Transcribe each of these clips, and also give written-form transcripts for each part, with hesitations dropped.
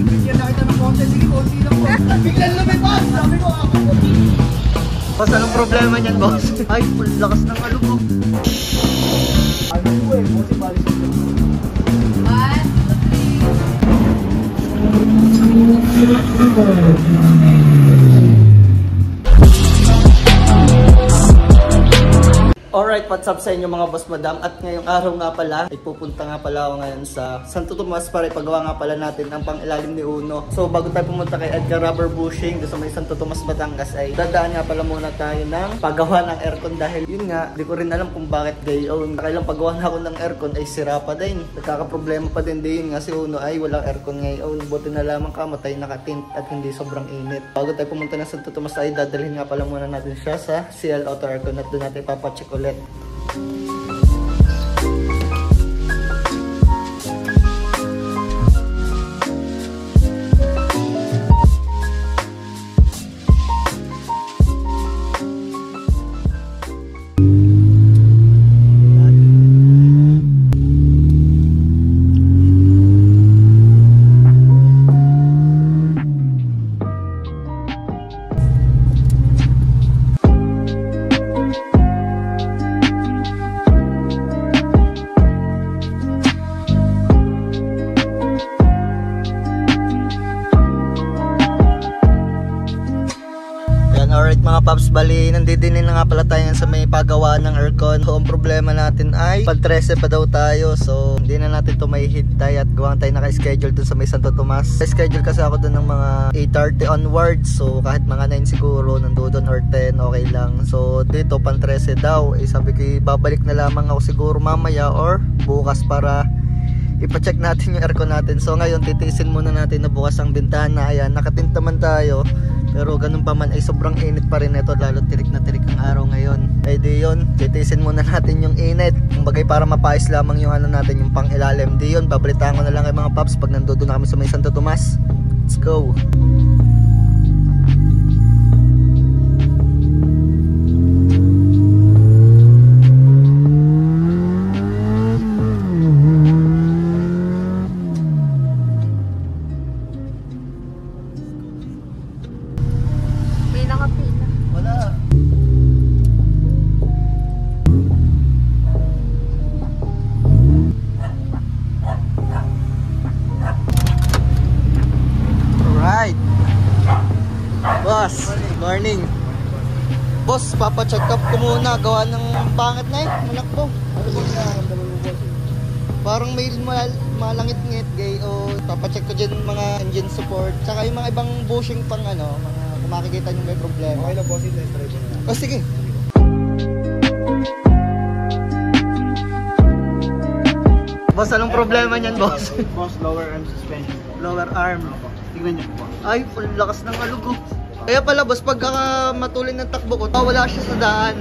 Bigyan na kita ng konti. Sige, konti lang po. Biglan lumipad. Sabi ko, ako po. Boss, anong problema niyan, boss? Ay, lakas ng alog ko. Ano po eh, konti bali sa ito. Alright, what's up sa inyo mga boss madam? At ngayong araw nga pala, ay pupunta nga pala ako ngayon sa Santo Tomas para ipagawa nga pala natin ang pang-ilalim ni Uno. So bago tayo pumunta kay Edgar Rubber Bushing doon sa may Santo Tomas, Batangas, ay dadaan nga pala muna tayo ng paggawa ng aircon dahil yun nga, di ko rin alam kung bakit gayon. Kailang paggawa na ako ng aircon ay sira pa din. Nagkakaproblema pa din yun nga si Uno ay walang aircon ngayon. Buti na lamang kamatay nakatint at hindi sobrang init. Bago tayo pumunta ng Santo Tomas ay dadalhin nga pala muna natin siya sa CL Auto Aircon at doon natin ipapacheck ulit. Alright mga paps, bali nandidinin na nga pala tayo sa may paggawa ng aircon. So ang problema natin ay pag 13 pa daw tayo, so hindi na natin to may hintay at gawang tayo naka-schedule dun sa may Santo Tomas. Schedule kasi ako dun ng mga 8:30 onwards, so kahit mga 9 siguro nandoon or 10 okay lang. So dito pan 13 daw, sabi ko babalik na lamang ako siguro mamaya or bukas para ipacheck natin yung aircon natin. So ngayon titiisin muna natin na bukas ang bintana. Ayan, nakatint naman tayo. Pero ganun pa man ay sobrang init pa rin ito, lalo tirik na tirik ang araw ngayon. Ay di yun, titiisin muna natin yung init. Kumbagay para mapais lamang yung ano natin, yung pang ilalim. Di yun, babalitaan ko na lang kay mga paps pag nandoon na kami sa may Santo Tomas. Let's go! Boss, morning. Boss, papacheck up ko muna. Gawa ng pangit na malakbo. Parang may malangit-ngit gay. O papacheck ko dyan mga engine support. Tsaka yung mga ibang bushing pang ano, mga kung makikita nyo may problema. Okay lang boss, test drive na. O sige. Boss, anong problema niyan, boss? Boss, lower arm suspension. Lower arm. Tingnan nyo po. Ay, lakas ng alog ko. Kaya pala boss, pagka matulin ng takbo ko, wala siya sa daan.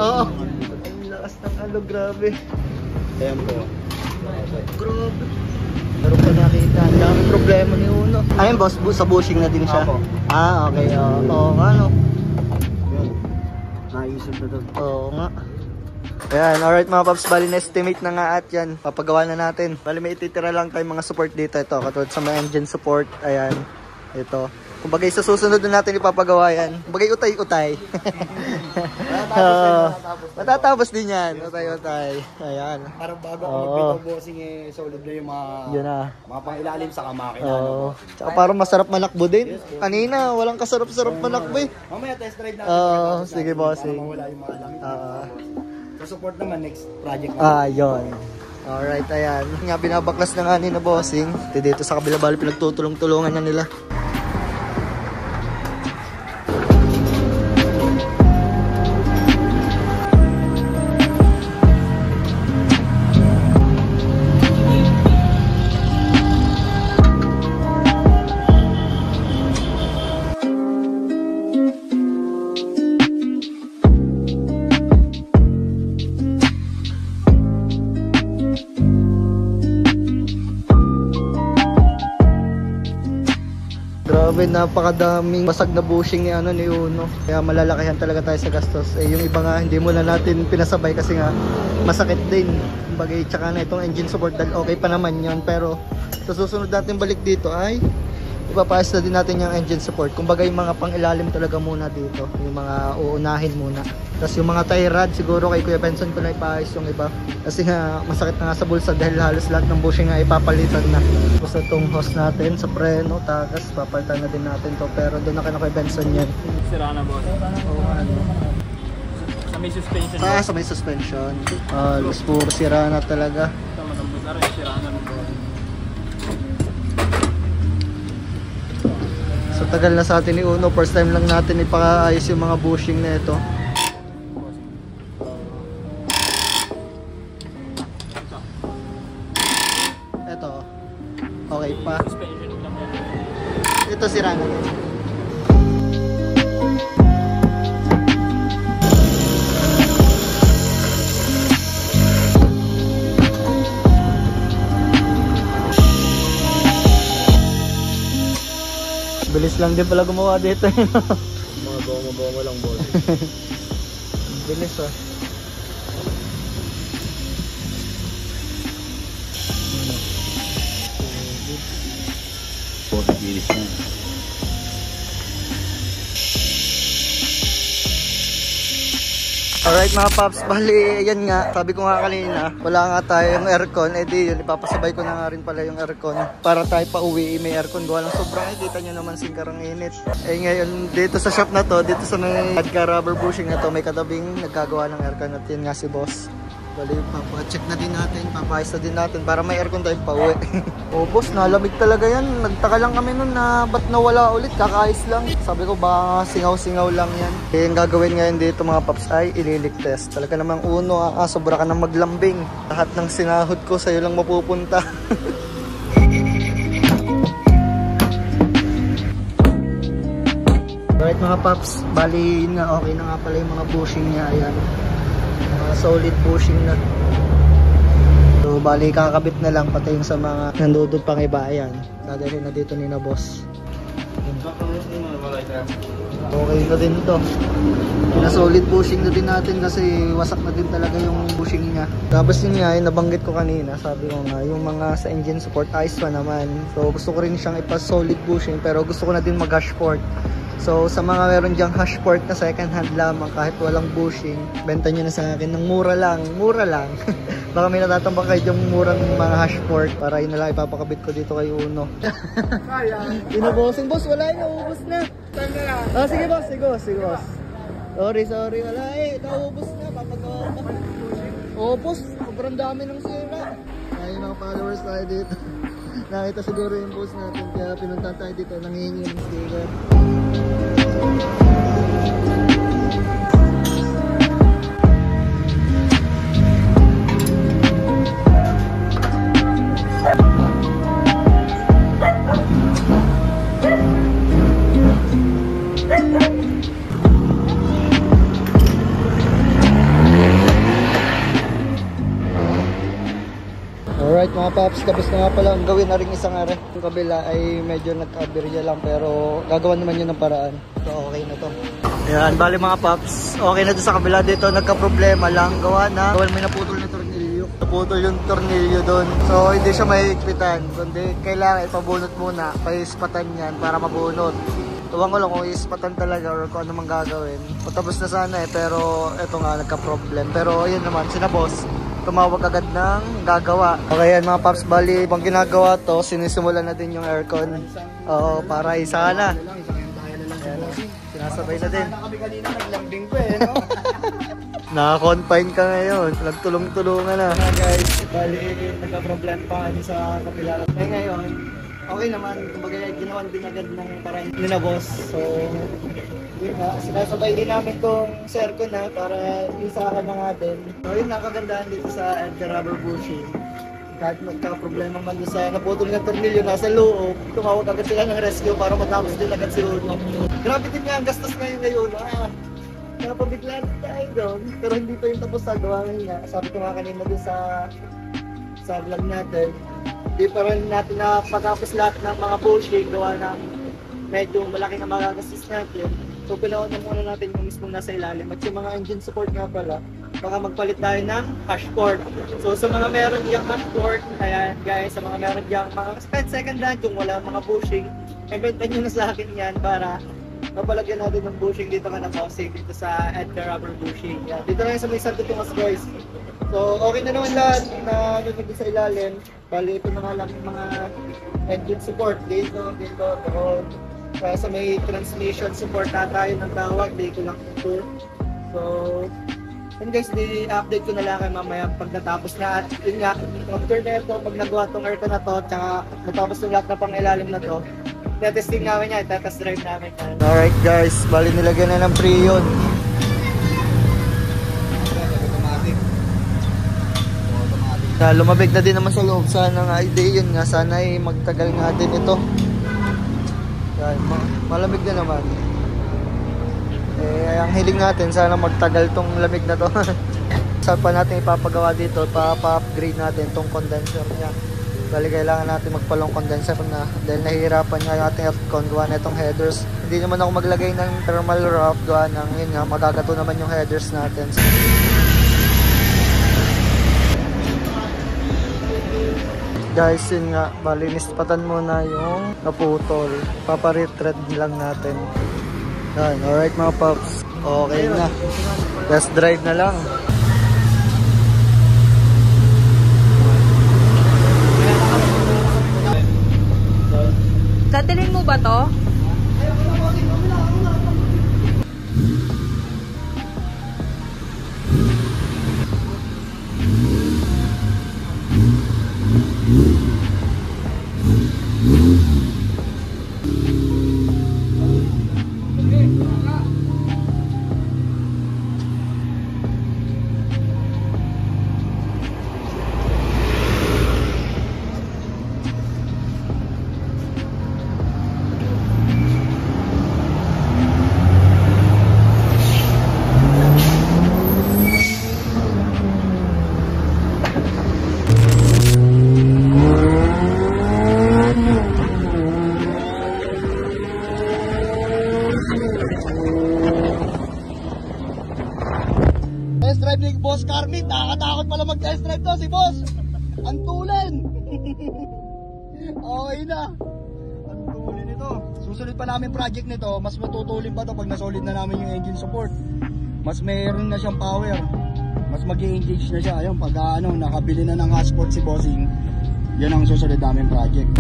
Oo. Ay, lakas ng alog, grabe. Ayan po. Grabe. Pero pa nakita, ang daming problema ni Uno. Ayun boss, sa bushing na din siya. Opo. Ah, okay. Oo nga, no. Yun. Naisip na doon. Oo nga. Ayan, alright mga paps, bali na-estimate na nga at yan. Papagawa na natin. Bali may ititira lang tayong mga support dito. Ito, katulad sa mga engine support. Ayan, ito. Kumbagay sa susunod na natin ipapagawa yan. Kumbagay utay-utay. Matatapos din yan. Utay-utay. Ayan. Parang bago ako mag-bossing eh, solid na yung yun na. mga pang-ilalim sa kamakina. Oo. Tsaka parang masarap malakbo din. Kanina, walang kasarap-sarap malakbo eh. Mamaya test drive natin. Oo, sige bossing. Para mawala yung mga langit. Sa support naman, next project natin. Ah, yun. Alright, ayan. Nga, binabaklas na nga ni na bossing. Dito sa kabila bali pinagtutulong-tulungan na nila. Grabe, napakadaming basag na bushing ni ni Uno. Kaya malalakihan talaga tayo sa gastos. Eh yung iba nga hindi mo na natin pinasabay kasi nga masakit din. Bagay, tsaka na itong engine support dahil okay pa naman yon. Pero sa susunod natin balik dito ay ipapayos na din natin yung engine support. Kumbaga yung mga pang-ilalim talaga muna dito, yung mga uunahin muna. Tapos yung mga tie rod, siguro kay Kuya Benson ko na ipayos yung iba. Kasi nga masakit na nga sa bulsa dahil halos lahat ng bushing nga ipapalitan na. Tapos itong hose natin sa preno, tagas, papalitan na din natin to. Pero doon na kay Kuya Benson yan. Sira na boss. Oo, ano. Sa may suspension. Sa may suspension. Halos puro sira na talaga. Sa matambos na rin, sira na ng boss. So tagal na sa atin ni Uno, first time lang natin ipaayos yung mga bushing na ito. Ito, okay pa. Suspension lang yan. Ito sira na rin. Bilis lang din pala gumawa dito. Mga gongo-gongo lang, boss. Bilis ah. Boss, bilis na. Alright mga paps, bali yan nga, sabi ko nga kanina, wala nga tayong aircon, edi yun, ipapasabay ko na nga rin pala yung aircon para tayo pa uwi, may aircon, gawa lang sobrang kita nyo naman singkarang init. Eh ngayon, dito sa shop na to, dito sa may Adka rubber bushing na to, may katabing nagkagawa ng aircon at yun nga si boss. Bali, papacheck na din natin, papayos na din natin para may aircon tayo pa uwi. Oh boss, nalamig talaga yan, nagtaka lang kami nun na ba't nawala ulit, kakaayos lang. Sabi ko ba singaw-singaw lang yan. Eh, yung gagawin ngayon dito mga paps ay ililik test. Talaga namang Uno, sobra ka nang maglambing. Lahat ng sinahod ko sa'yo lang mapupunta. Alright mga paps, bali yun nga, okay na nga pala yung mga bushing niya, ayan. Mga solid bushing na. So bali kakabit na lang pati yung sa mga nandudod pang iba, ayan. Dadalhin na dito ni na boss. Okay na din to. Pina-solid bushing na din natin kasi wasak na din talaga yung bushing niya. Tapos yun nga, yung nabanggit ko kanina, sabi ko nga, yung mga sa engine support ayos pa naman. So gusto ko rin siyang ipa-solid bushing pero gusto ko na din mag-hashport. So sa mga meron dyang hashport na second hand lamang kahit walang bushing, benta nyo na sa akin ng mura lang, mura lang. Baka may natatambak kayo yung murang mga hashport para yun na lang ipapakabit ko dito kay Uno. Kaya. Pinabosing boss, wala yun, naubos na. Saan na lang? Sige boss, sige boss. Sorry, wala naubos na, papagawa pa. Oo boss, sobrang dami ng sira. Ay mga followers tayo dito. Nakita siguro yung post natin kaya pinuntahan tayo dito, nangihingi ng sticker. Alright mga paps, tapos na nga pala ang gawin na rin isang are. Yung kabila ay medyo nagka-aberya lang pero gagawa naman yun ng paraan. So okay na to. Ayan, bali mga paps, okay na to sa kabila dito. Nagka-problema lang, gawa na may naputol na tornilyo. Naputol yung tornilyo doon. So hindi siya mahigpitan, kundi kailangan ipabunot muna, paispatan yan para mabunot. Tuwang ko lang kung ispatan talaga or kung ano mang gagawin. Patapos na sana pero eto nga nagka-problem. Pero ayun naman, sina boss tumawag agad ng gagawa. Okay yan mga paps, bali pang ginagawa to, sinisimulan na din yung aircon. Oo, para isa na. Sinasabay na din. Kami kanina naglambing ko no? Naka-confine ka ngayon, nagtulong-tulungan na. Guys, bali nagka-problem pa sa kapila. Eh ngayon, okay naman, kumbaga ginawan din agad ng parang nila boss. So, yun nga, sinasabay din namin tong circle na para isahan na natin. So yun, nakagandaan dito sa Adka rubber bushing. Kahit magka-problema man doon sa naputol ng tornilyo nasa loob, tumawag agad sila ng rescue para matapos din agad si Uno. Grabe din nga ang gastos ngayon ngayon. Napabigla tayo doon, pero hindi pa yung tapos sa gawa nga. Sabi ko nga kanina doon sa vlog natin, hindi pa rin natin na patapos lahat ng mga bushing, gawa ng medyo malaki na magagastos natin. So pinaon na muna natin yung mismo nasa ilalim. At yung mga engine support nga pala, baka magpalit tayo ng hashport. So sa mga meron diyang hashport, ayan guys, sa mga meron diyang mga spend second hand, yung wala mga bushing, ibenta nyo na sa akin yan para mapalagyan natin ng bushing dito ka na bossing dito sa Edgar Rubber Bushing. Yan. Dito lang sa may Santo Tomas guys. So okay na naman lahat na nagiging sa ilalim. Bali ito na nga lang yung mga engine support dito. Sa may transmission support na tayo ng tawag. Dito lang ito. So yun guys, i-update ko na lang kayo mamaya pag natapos na. At yun nga, after na ito, pag nagawa tong aircon na to, tsaka natapos yung lahat na pang ilalim na to, testing namin yan, test drive namin yan. Alright guys, bali nilagyan na ng Freon. Lumabig na din naman sa loob. Sana nga idea yun nga, sana ay magtagal nga din ito. Yan, malamig na naman. Eh, ang hiling natin, sana magtagal tong lamig na to. Saan pa natin ipapagawa dito, pa-upgrade natin tong condenser niya. Bali kailangan natin magpalong condenser na dahil nahihirapan nga yung ating aircon gawa na itong headers. Hindi naman ako maglagay ng thermal wrap gawa ng yun nga, magagato naman yung headers natin. Guys, yun nga, bali nispatan muna yung naputol. Paparetread lang natin. Yan, alright mga paps. Okay na. Test drive na lang. Dadalhin mo ba to? Test drive ni Boss Carmit, nakakatakot pala mag-test drive to si Boss. Ang tulen. Okay na. Ang tulen nito. Susunod pa namin project nito, mas matutulin pa to pag nasolid na namin yung engine support. Mas mayroon na siyang power. Mas mag-i-engage na siya. Ayun, pag nakabili na ng hotspot si Bossing, yan ang susunod namin project.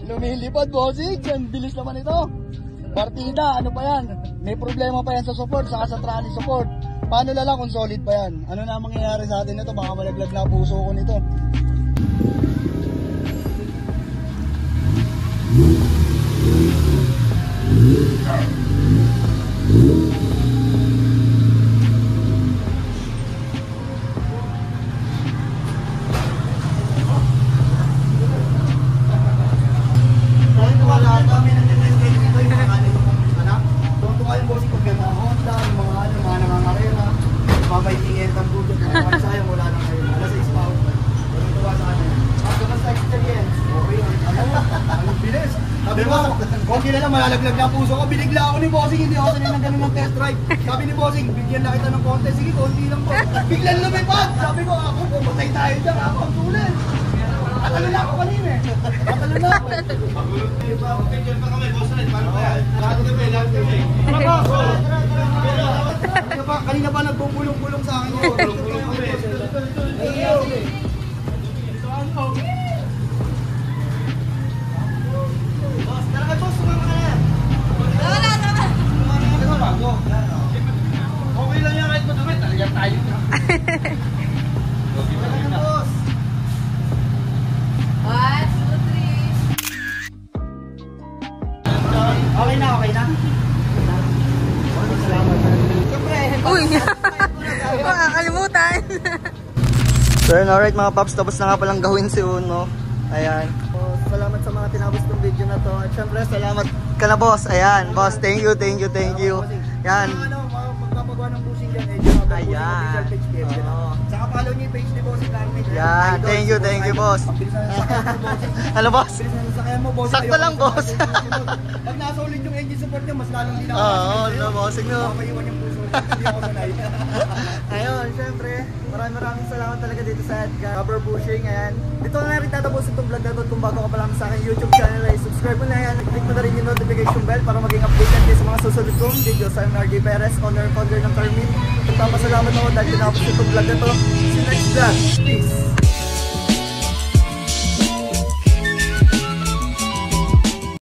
Lumilipad, Bossing. Ang bilis naman ito. Partida, ano pa yan? May problema pa yan sa support, saka sa trolley support. Paano na lang kung solid pa yan? Ano na mangyayari sa atin nito? Baka malaglag na puso ko nito. Sabi mo, konti na lang malalaglag na puso ko. Binigla ako ni Bossing, hindi ako sanay ng ganun ng test drive. Sabi ni Bossing, bigyan na kita ng konti. Sige, konti lang po. Biglan lumipad. Sabi ko, ako, pumatay tayo dyan. Ako ang tulan. Atalo na ako kanina eh. Atalo na ako. Picture pa kami, boss ulit. Paano ba yan? Lahat kami, lahat kami. Kanina pa nagbubulong-bulong sa akin yun. Bulong-bulong kami. Boss, talaga boss, sumama ka na. Tama. Okay lang yan kahit madumi. Talagang tayo na. Okay lang yan, boss. 1, 2, 3. Okay na, okay na. Salamat. Siyempre. Uy! Makakalimutan! So yun, alright mga paps, tapos na nga palang gawin si Uno. Ayan. So, salamat sa mga tinapos ng video na to. At syempre, salamat ka na, boss. Ayan, boss. Thank you. Yan. Magpapagawa ng bushing dyan, eh. Ayan. Oo. Saka follow niyo yung page ni Bossing Carmen. Yan, thank you, boss. Ano, boss? Sakyan mo, boss. Sakto lang, boss. Pag nasa ulit yung engine support niya, mas lalong hindi na Oo, no, bossing no. Papaiwan yung puso. Hindi ako sanay. Ayun, syempre, maraming salamat talaga dito sa Edgar Rubber Bushing. Ayan. Dito na rin tatapos itong vlog na to. Kung bago ka pa lang sa aking YouTube channel, ay subscribe mo na yan. Click mo na rin yung notification bell para maging updated kayo sa mga susunod kong videos. I'm RJ Perez, owner and founder ng Carmen. Nagpapasalamat ako dahil tinapos itong vlog na to. See you next vlog. Peace!